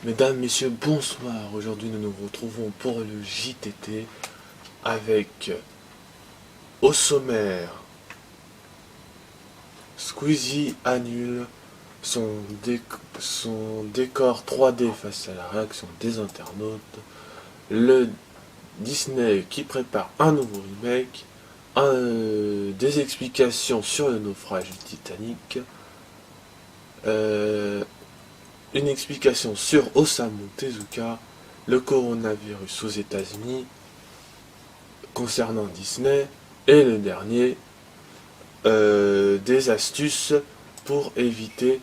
Mesdames, Messieurs, bonsoir. Aujourd'hui, nous nous retrouvons pour le JTT avec, au sommaire, Squeezie annule son décor 3D face à la réaction des internautes, le Disney qui prépare un nouveau remake, des explications sur le naufrage du Titanic, une explication sur Osamu Tezuka, le coronavirus aux États-Unis concernant Disney, et le dernier, des astuces pour éviter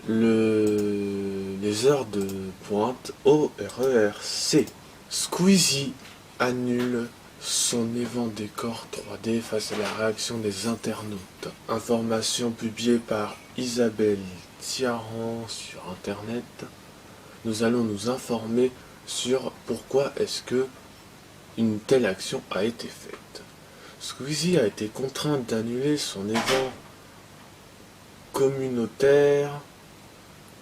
les heures de pointe au RERC. Squeezie annule son évent décor 3D face à la réaction des internautes. Information publiée par Isabelle Thiaran sur internet. Nous allons nous informer sur pourquoi est-ce que une telle action a été faite. Squeezie a été contraint d'annuler son évent communautaire,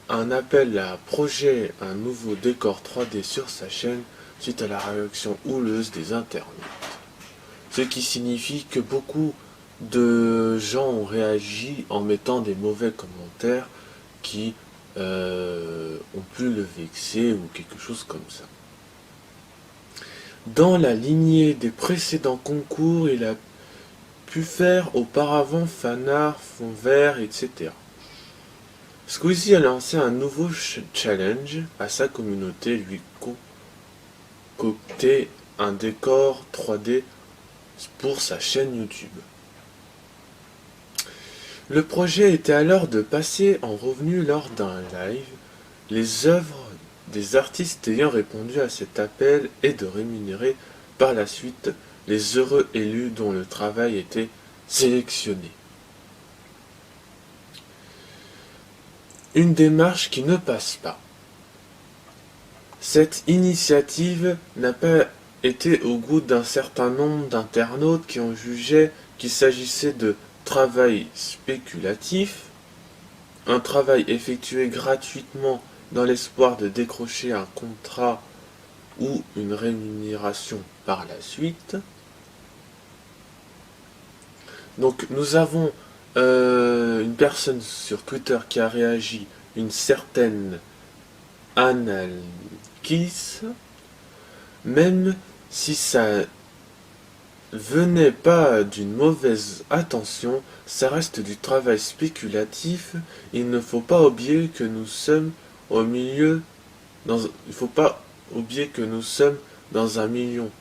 un appel à projet un nouveau décor 3D sur sa chaîne suite à la réaction houleuse des internautes. Ce qui signifie que beaucoup de gens ont réagi en mettant des mauvais commentaires qui ont pu le vexer ou quelque chose comme ça. Dans la lignée des précédents concours, il a pu faire auparavant fanart, fond vert, etc. Squeezie a lancé un nouveau challenge à sa communauté, lui concocter un décor 3D pour sa chaîne YouTube. Le projet était alors de passer en revue lors d'un live les œuvres des artistes ayant répondu à cet appel et de rémunérer par la suite les heureux élus dont le travail était sélectionné. Une démarche qui ne passe pas. Cette initiative n'a pas été au goût d'un certain nombre d'internautes qui ont jugé qu'il s'agissait de travail spéculatif, un travail effectué gratuitement dans l'espoir de décrocher un contrat ou une rémunération par la suite. Donc nous avons une personne sur Twitter qui a réagi, une certaine Analkis, même si ça venait pas d'une mauvaise intention, ça reste du travail spéculatif. Il ne faut pas oublier que nous sommes au milieu, il faut pas oublier que nous sommes dans un milieu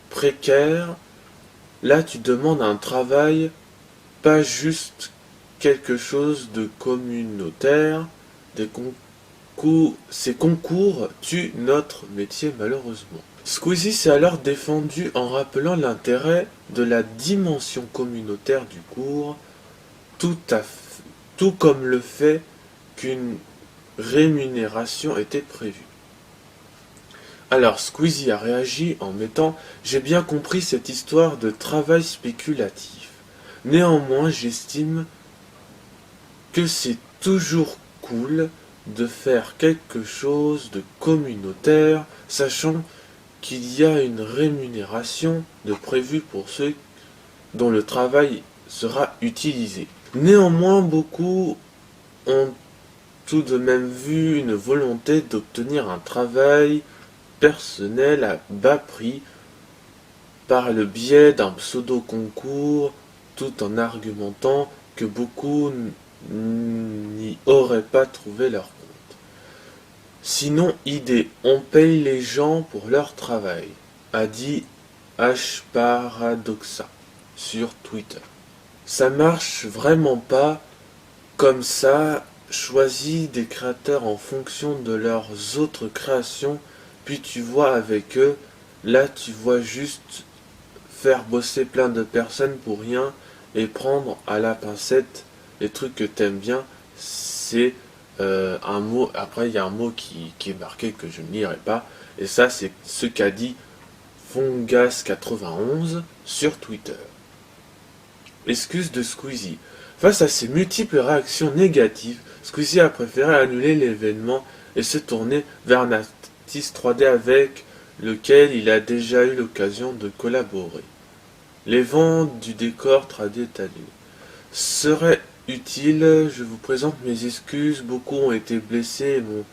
précaire. Là, tu demandes un travail, pas juste quelque chose de communautaire. Ces concours tuent notre métier malheureusement. Squeezie s'est alors défendu en rappelant l'intérêt de la dimension communautaire du cours, tout comme le fait qu'une rémunération était prévue. Alors Squeezie a réagi en mettant « J'ai bien compris cette histoire de travail spéculatif. Néanmoins, j'estime que c'est toujours cool de faire quelque chose de communautaire, sachant qu'il y a une rémunération de prévue pour ceux dont le travail sera utilisé. Néanmoins, beaucoup ont tout de même vu une volonté d'obtenir un travail personnel à bas prix par le biais d'un pseudo-concours, tout en argumentant que beaucoup n'y auraient pas trouvé leur compte. Sinon, idée, on paye les gens pour leur travail, a dit Hparadoxa sur Twitter. Ça marche vraiment pas comme ça. Choisis des créateurs en fonction de leurs autres créations, puis tu vois avec eux. Là, tu vois juste faire bosser plein de personnes pour rien et prendre à la pincette les trucs que t'aimes bien. C'est un mot, après il y a un mot qui est marqué que je ne lirai pas, et ça c'est ce qu'a dit Fongas91 sur Twitter. Excuse de Squeezie. Face à ces multiples réactions négatives, Squeezie a préféré annuler l'événement et se tourner vers un artiste 3D avec lequel il a déjà eu l'occasion de collaborer. Les ventes du décor 3D est annulé. Serait utile, je vous présente mes excuses, beaucoup ont été blessés et m'ont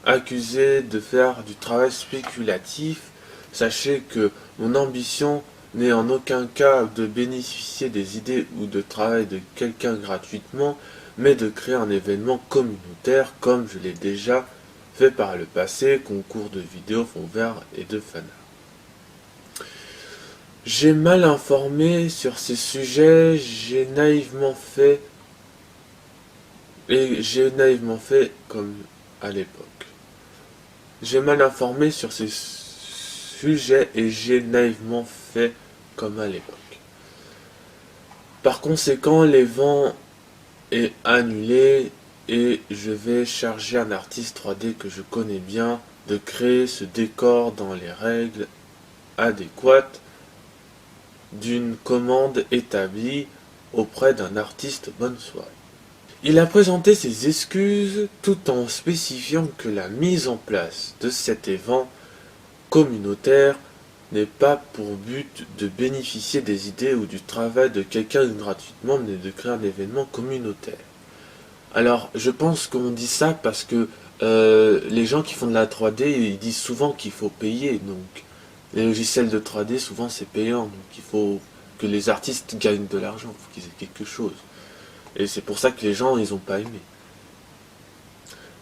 accusé de faire du travail spéculatif. Sachez que mon ambition n'est en aucun cas de bénéficier des idées ou de travail de quelqu'un gratuitement, mais de créer un événement communautaire comme je l'ai déjà fait par le passé, concours de vidéos, fond vert et de fanart. J'ai mal informé sur ces sujets, j'ai naïvement fait comme à l'époque. J'ai mal informé sur ces sujets et j'ai naïvement fait comme à l'époque. Par conséquent, l'événement est annulé et je vais charger un artiste 3D que je connais bien de créer ce décor dans les règles adéquates d'une commande établie auprès d'un artiste bonne soirée. Il a présenté ses excuses tout en spécifiant que la mise en place de cet événement communautaire n'est pas pour but de bénéficier des idées ou du travail de quelqu'un gratuitement, mais de créer un événement communautaire. Alors, je pense qu'on dit ça parce que les gens qui font de la 3D, ils disent souvent qu'il faut payer, donc les logiciels de 3D, souvent c'est payant, donc il faut que les artistes gagnent de l'argent, il faut qu'ils aient quelque chose. Et c'est pour ça que les gens, ils ont pas aimé.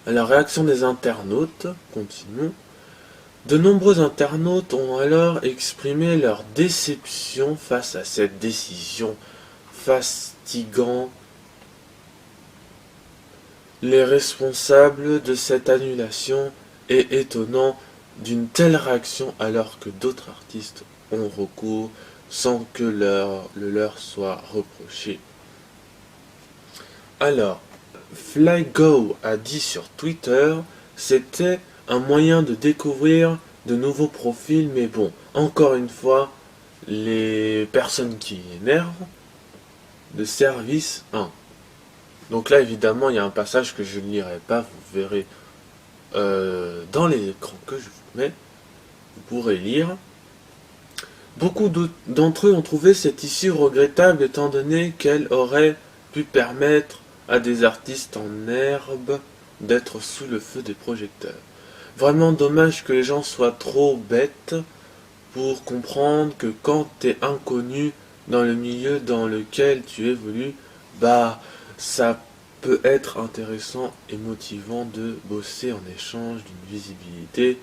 Alors, réaction des internautes, continuons. De nombreux internautes ont alors exprimé leur déception face à cette décision fatigant les responsables de cette annulation et étonnant d'une telle réaction alors que d'autres artistes ont recours sans que le leur soit reproché. Alors, FlyGo a dit sur Twitter, c'était un moyen de découvrir de nouveaux profils, mais bon, encore une fois, les personnes qui énervent, de service 1. Donc là, évidemment, il y a un passage que je ne lirai pas, vous verrez dans les écrans que je vous mets, vous pourrez lire. Beaucoup d'entre eux ont trouvé cette issue regrettable étant donné qu'elle aurait pu permettre à des artistes en herbe d'être sous le feu des projecteurs. Vraiment dommage que les gens soient trop bêtes pour comprendre que quand t'es inconnu dans le milieu dans lequel tu évolues, bah ça peut être intéressant et motivant de bosser en échange d'une visibilité,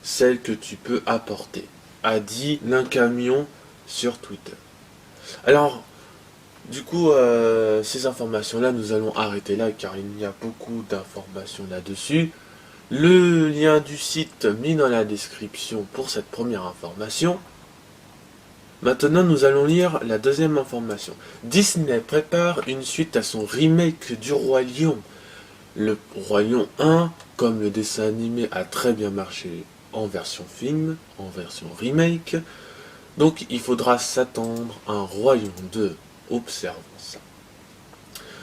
celle que tu peux apporter, a dit l'Incamion sur Twitter. Alors, du coup, ces informations-là, nous allons arrêter là car il y a beaucoup d'informations là-dessus. Le lien du site mis dans la description pour cette première information. Maintenant, nous allons lire la deuxième information. Disney prépare une suite à son remake du Roi Lion. Le Roi Lion 1, comme le dessin animé a très bien marché en version film, en version remake, donc il faudra s'attendre à un Roi Lion 2. Observons ça.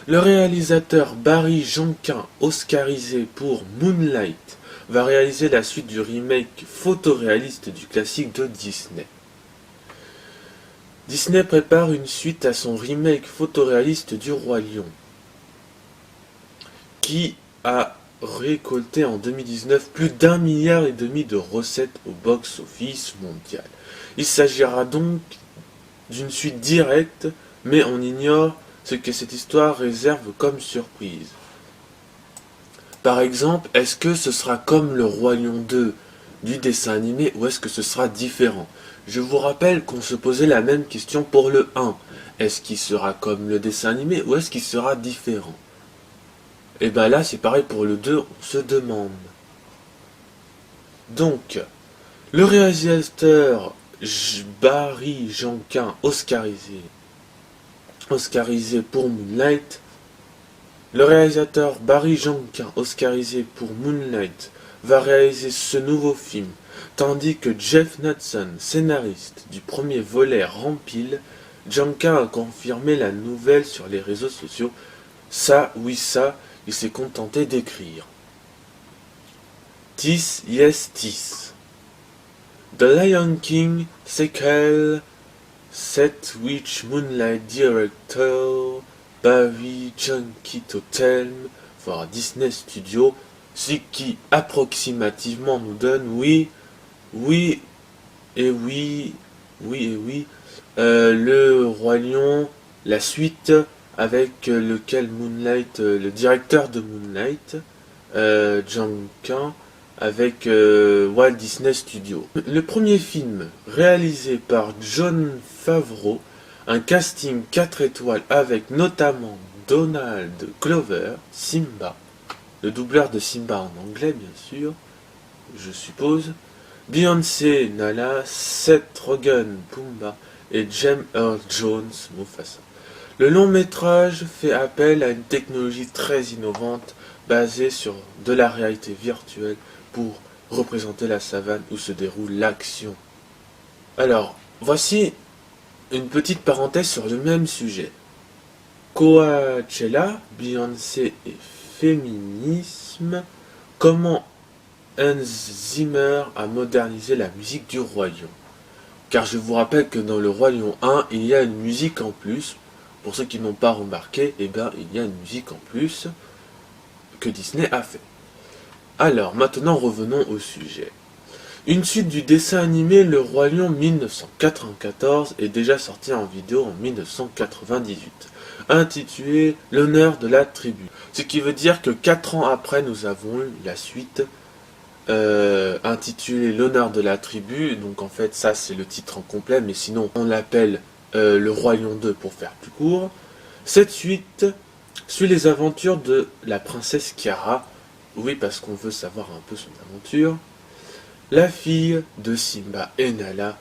Le réalisateur Barry Jenkins, oscarisé pour Moonlight, va réaliser la suite du remake photoréaliste du classique de Disney. Disney prépare une suite à son remake photoréaliste du Roi Lion, qui a récolté en 2019 plus d'1,5 milliard de recettes au box-office mondial. Il s'agira donc d'une suite directe, mais on ignore ce que cette histoire réserve comme surprise. Par exemple, est-ce que ce sera comme le Roi Lion 2 du dessin animé ou est-ce que ce sera différent? Je vous rappelle qu'on se posait la même question pour le 1. Est-ce qu'il sera comme le dessin animé ou est-ce qu'il sera différent? Et bien là, c'est pareil pour le 2, on se demande. Donc, le réalisateur Barry Jenkins, oscarisé pour Moonlight, le réalisateur Barry Jenkins, oscarisé pour Moonlight, va réaliser ce nouveau film, tandis que Jeff Knudson, scénariste du premier volet Rampil, Jenkins a confirmé la nouvelle sur les réseaux sociaux. Ça, oui ça, il s'est contenté d'écrire. Tis, yes, tis. The Lion King sequel set which Moonlight director Barry Jenkins Totem for Disney Studios, ce qui approximativement nous donne oui, le Roi Lion, la suite avec lequel Moonlight, le directeur de Moonlight, Jenkins, avec Walt Disney Studios. Le premier film réalisé par Jon Favreau, un casting 4 étoiles avec notamment Donald Glover, Simba, le doubleur de Simba en anglais bien sûr, je suppose, Beyoncé, Nala, Seth Rogen, Pumbaa et James Earl Jones, Mufasa. Le long métrage fait appel à une technologie très innovante basée sur de la réalité virtuelle pour représenter la savane où se déroule l'action. Alors, voici une petite parenthèse sur le même sujet. Coachella, Beyoncé et féminisme, comment Hans Zimmer a modernisé la musique du Roi Lion. Car je vous rappelle que dans le Roi Lion 1, il y a une musique en plus. Pour ceux qui n'ont pas remarqué, eh bien, il y a une musique en plus que Disney a fait. Alors, maintenant revenons au sujet. Une suite du dessin animé Le Roi Lion 1994 est déjà sortie en vidéo en 1998, intitulée L'honneur de la tribu. Ce qui veut dire que 4 ans après, nous avons eu la suite intitulée L'honneur de la tribu. Donc en fait, ça c'est le titre en complet, mais sinon on l'appelle Le Roi Lion 2 pour faire plus court. Cette suite suit les aventures de la princesse Kiara, oui parce qu'on veut savoir un peu son aventure, la fille de Simba et Nala.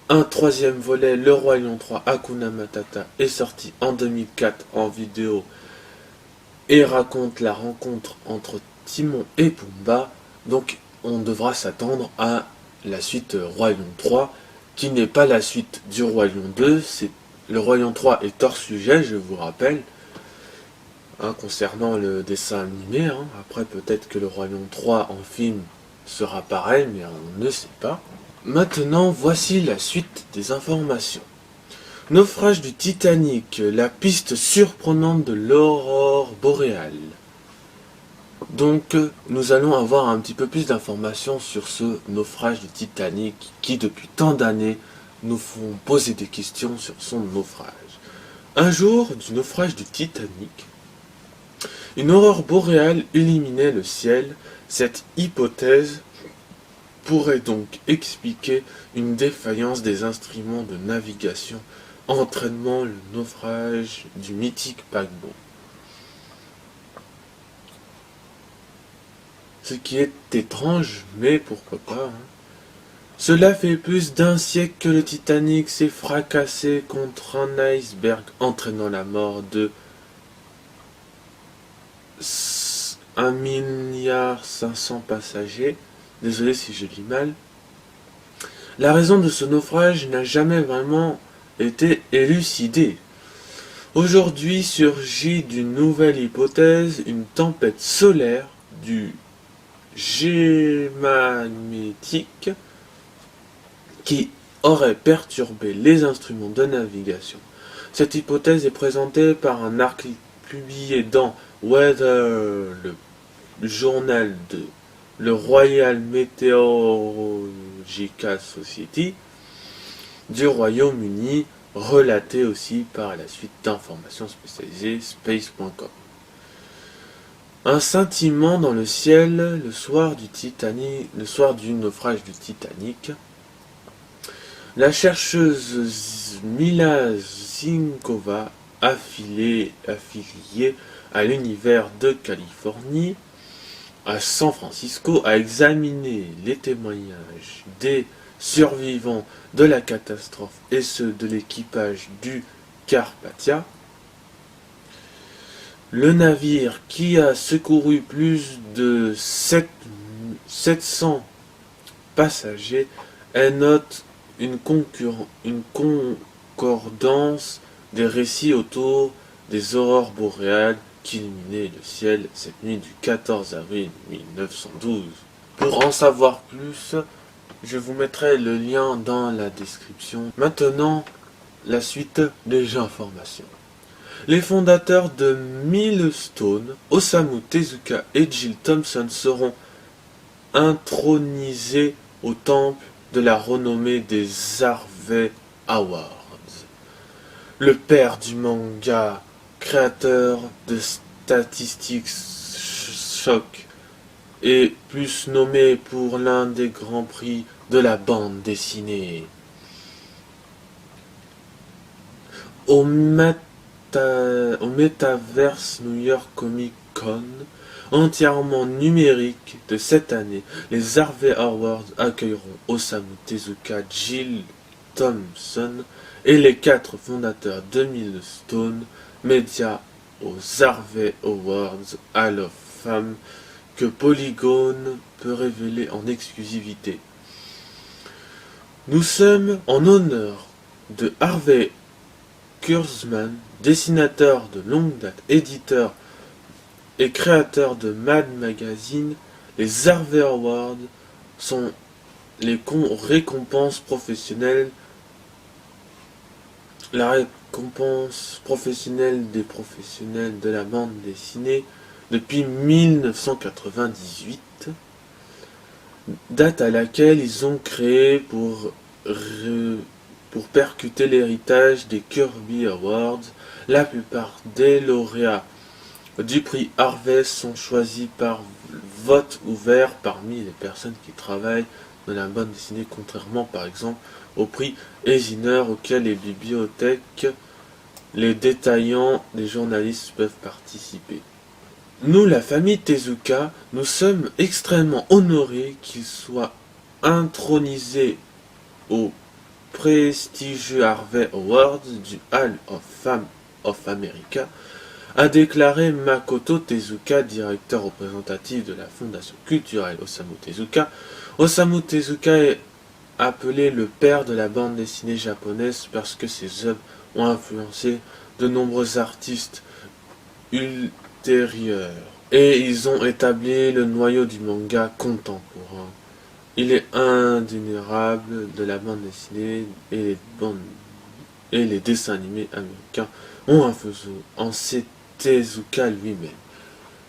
Un troisième volet, Le Roi Lion 3 Hakuna Matata, est sorti en 2004 en vidéo et raconte la rencontre entre Timon et Pumba. Donc on devra s'attendre à la suite Roi Lion 3, qui n'est pas la suite du Roi Lion 2. Le Roi Lion 3 est hors sujet, je vous rappelle, concernant le dessin animé. Après, peut-être que le Roi Lion 3 en film sera pareil, mais on ne sait pas. Maintenant, voici la suite des informations. Naufrage du Titanic, la piste surprenante de l'aurore boréale. Donc, nous allons avoir un petit peu plus d'informations sur ce naufrage du Titanic qui, depuis tant d'années, nous font poser des questions sur son naufrage. Un jour, du naufrage du Titanic, une aurore boréale illuminait le ciel. Cette hypothèse pourrait donc expliquer une défaillance des instruments de navigation entraînant le naufrage du mythique paquebot. Ce qui est étrange, mais pourquoi pas. Cela fait plus d'1 siècle que le Titanic s'est fracassé contre un iceberg, entraînant la mort de 1,5 milliard passagers. Désolé si je lis mal. La raison de ce naufrage n'a jamais vraiment été élucidée. Aujourd'hui surgit d'une nouvelle hypothèse, une tempête solaire du magnétique qui aurait perturbé les instruments de navigation. Cette hypothèse est présentée par un article publié dans Weather, le journal de le Royal Meteorological Society du Royaume-Uni, relaté aussi par la suite d'informations spécialisées space.com. Un scintillement dans le ciel le soir du naufrage du Titanic. La chercheuse Mila Zinkova, affiliée à l'univers de Californie, à San Francisco, a examiné les témoignages des survivants de la catastrophe et ceux de l'équipage du Carpathia. Le navire, qui a secouru plus de 700 passagers, note une concordance des récits autour des aurores boréales qui illuminaient le ciel cette nuit du 14 avril 1912. Pour en savoir plus, je vous mettrai le lien dans la description. Maintenant, la suite des informations. Les fondateurs de Milestone, Osamu Tezuka et Jill Thompson, seront intronisés au temple de la renommée des Harvey Awards. Le père du manga, créateur de Statistics Shock, est plus nommé pour l'un des grands prix de la bande dessinée. Au Metaverse New York Comic Con, entièrement numérique de cette année, les Harvey Awards accueilleront Osamu Tezuka, Jill Thompson et les 4 fondateurs de Milestone Media aux Harvey Awards Hall of Fame que Polygon peut révéler en exclusivité. Nous sommes en honneur de Harvey Kurtzman, dessinateur de longue date, éditeur et créateur de Mad Magazine. Les Harvey Awards sont les récompenses professionnelles, la récompense professionnelle des professionnels de la bande dessinée depuis 1998, date à laquelle ils ont créé pour percuter l'héritage des Kirby Awards. La plupart des lauréats du prix Harvey sont choisis par vote ouvert parmi les personnes qui travaillent dans la bande dessinée, contrairement par exemple au prix Eisner auquel les bibliothèques, les détaillants, les journalistes peuvent participer. Nous, la famille Tezuka, nous sommes extrêmement honorés qu'il soit intronisé au prestigieux Harvey Awards du Hall of Fame of America, a déclaré Makoto Tezuka, directeur représentatif de la fondation culturelle Osamu Tezuka. Osamu Tezuka est appelé le père de la bande dessinée japonaise parce que ses œuvres ont influencé de nombreux artistes ultérieurs et ils ont établi le noyau du manga contemporain. Il est indéniable de la bande dessinée et les dessins animés américains ont influencé Tezuka lui-même.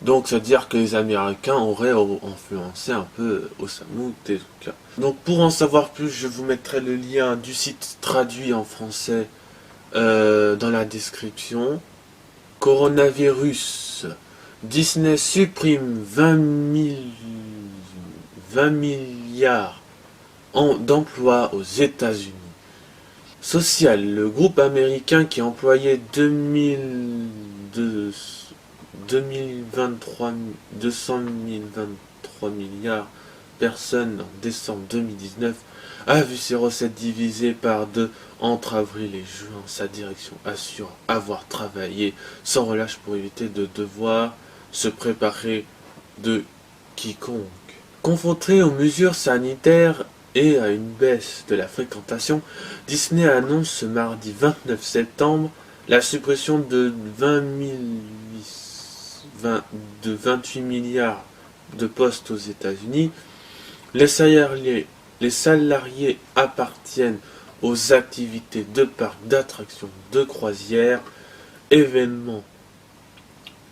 Donc, c'est-à-dire que les Américains auraient influencé un peu Osamu Tezuka. Donc, pour en savoir plus, je vous mettrai le lien du site traduit en français dans la description. Coronavirus. Disney supprime 20 milliards d'emplois aux États-Unis. Social, le groupe américain qui employait 223 milliards de personnes en décembre 2019 a vu ses recettes divisées par 2 entre avril et juin. Sa direction assure avoir travaillé sans relâche pour éviter de devoir se préparer de quiconque. Confronté aux mesures sanitaires et à une baisse de la fréquentation, Disney annonce ce mardi 29 septembre la suppression de 28 milliards de postes aux États-Unis. Les salariés appartiennent aux activités de parcs d'attractions, de croisières, événements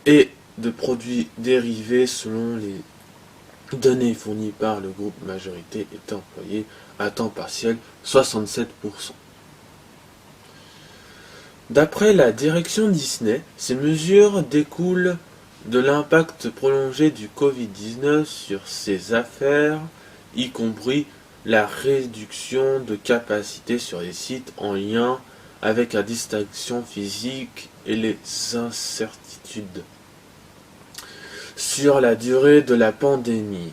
et de produits dérivés selon les données fournies par le groupe. Majorité est employée à temps partiel, 67%. D'après la direction Disney, ces mesures découlent de l'impact prolongé du Covid-19 sur ses affaires, y compris la réduction de capacité sur les sites en lien avec la distinction physique et les incertitudes sur la durée de la pandémie.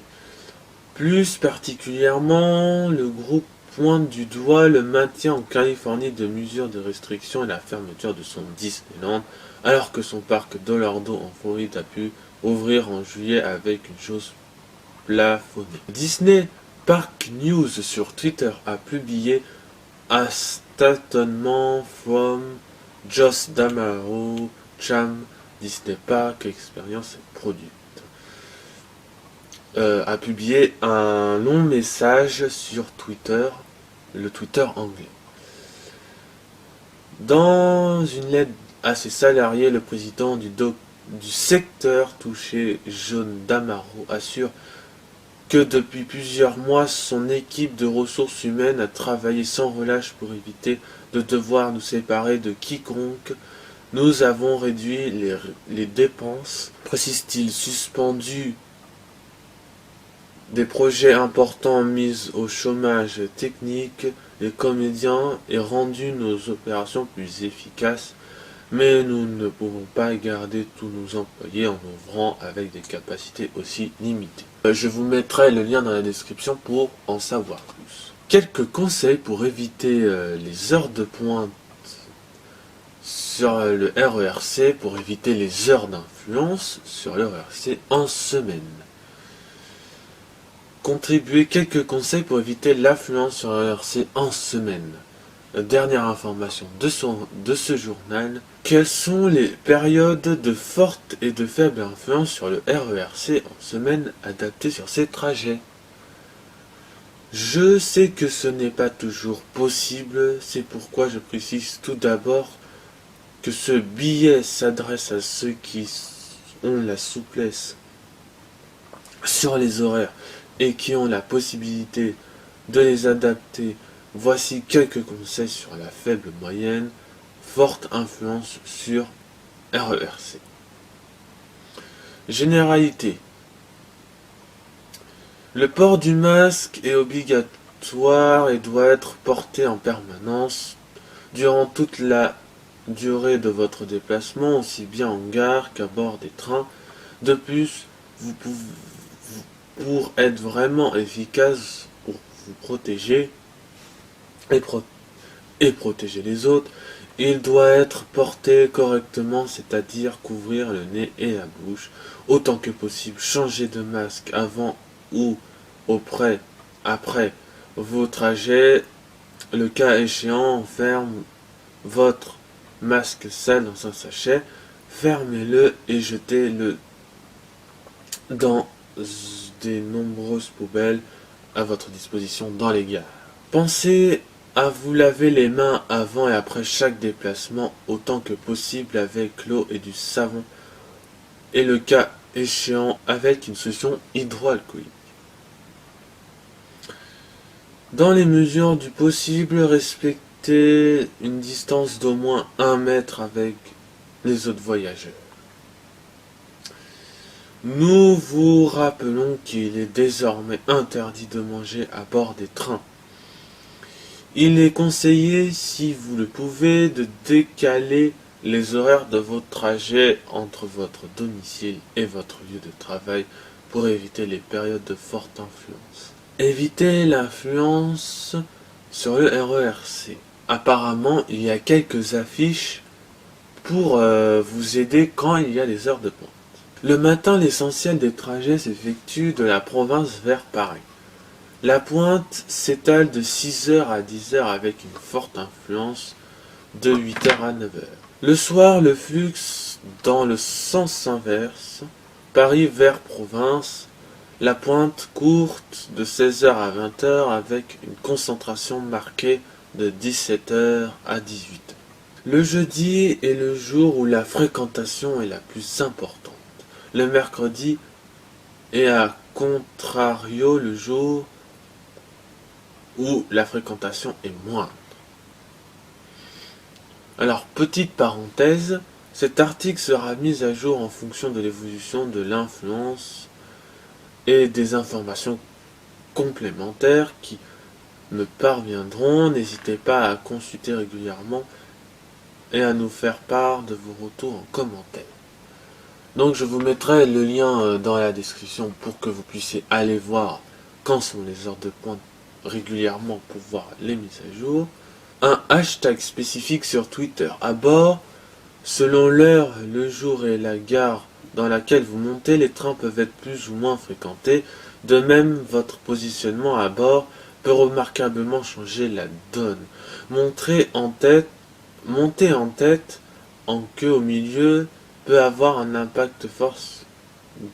Plus particulièrement, le groupe pointe du doigt le maintien en Californie de mesures de restriction et la fermeture de son Disneyland, alors que son parc d'Orlando en Floride a pu ouvrir en juillet avec une chose plafonnée. Disney Park News sur Twitter a publié un statement from Josh D'Amaro Cham Disney Park Experience produite. a publié un long message sur Twitter, le Twitter anglais. Dans une lettre à ses salariés, le président du secteur touché, John Damaro, assure que depuis plusieurs mois, son équipe de ressources humaines a travaillé sans relâche pour éviter de devoir nous séparer de quiconque. Nous avons réduit les dépenses, précise-t-il, suspendu des projets importants mis au chômage technique les comédiens et rendu nos opérations plus efficaces, mais nous ne pouvons pas garder tous nos employés en ouvrant avec des capacités aussi limitées. Je vous mettrai le lien dans la description pour en savoir plus. Quelques conseils pour éviter les heures de pointe sur le RERC, pour éviter les heures d'influence sur le RERC en semaine. Contribuer quelques conseils pour éviter l'affluence sur le RERC en semaine. Dernière information de ce journal. Quelles sont les périodes de forte et de faible influence sur le RERC en semaine adaptées sur ces trajets? Je sais que ce n'est pas toujours possible, c'est pourquoi je précise tout d'abord que ce billet s'adresse à ceux qui ont la souplesse sur les horaires et qui ont la possibilité de les adapter. Voici quelques conseils sur la faible, moyenne, forte influence sur RERC. Généralité. Le port du masque est obligatoire et doit être porté en permanence durant toute la durée de votre déplacement, aussi bien en gare qu'à bord des trains. De plus, pour être vraiment efficace, pour vous protéger et protéger les autres, il doit être porté correctement, c'est-à-dire couvrir le nez et la bouche autant que possible. Changer de masque avant ou après vos trajets. Le cas échéant, ferme votre masque sale dans un sachet, fermez-le et jetez-le dans des nombreuses poubelles à votre disposition dans les gares. Pensez à vous laver les mains avant et après chaque déplacement autant que possible avec l'eau et du savon, et le cas échéant avec une solution hydroalcoolique. Dans les mesures du possible, respectez une distance d'au moins 1 mètre avec les autres voyageurs. Nous vous rappelons qu'il est désormais interdit de manger à bord des trains. Il est conseillé, si vous le pouvez, de décaler les horaires de votre trajet entre votre domicile et votre lieu de travail pour éviter les périodes de forte influence. Évitez l'influence sur le RERC. Apparemment, il y a quelques affiches pour vous aider quand il y a les heures de pointe. Le matin, l'essentiel des trajets s'effectue de la province vers Paris. La pointe s'étale de 6h à 10h avec une forte influence de 8h à 9h. Le soir, le flux dans le sens inverse, Paris vers province, la pointe courte de 16h à 20h avec une concentration marquée de 17h à 18h. Le jeudi est le jour où la fréquentation est la plus importante. Le mercredi est à contrario le jour où la fréquentation est moindre. Alors, petite parenthèse, cet article sera mis à jour en fonction de l'évolution de l'influence et des informations complémentaires qui me parviendront. N'hésitez pas à consulter régulièrement et à nous faire part de vos retours en commentaire. Donc je vous mettrai le lien dans la description pour que vous puissiez aller voir quand sont les heures de pointe régulièrement pour voir les mises à jour. Un hashtag spécifique sur Twitter à bord. Selon l'heure, le jour et la gare dans laquelle vous montez, les trains peuvent être plus ou moins fréquentés. De même, votre positionnement à bord peut remarquablement changer la donne. Monter en tête, en queue au milieu, peut avoir un impact fort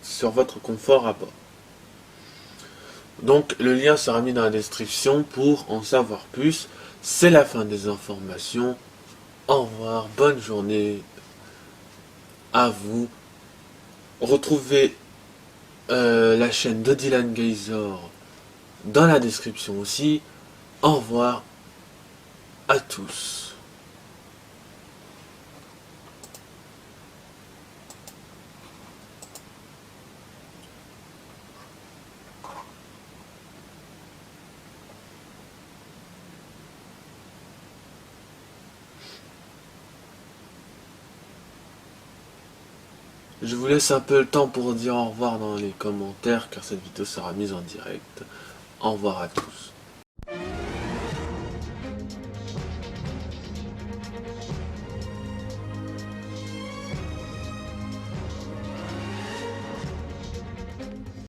sur votre confort à bord. Donc le lien sera mis dans la description pour en savoir plus. C'est la fin des informations. Au revoir, bonne journée à vous. Retrouvez la chaîne de Dylan Gaysor dans la description aussi. Au revoir à tous. Je vous laisse un peu le temps pour dire au revoir dans les commentaires car cette vidéo sera mise en direct. Au revoir à tous.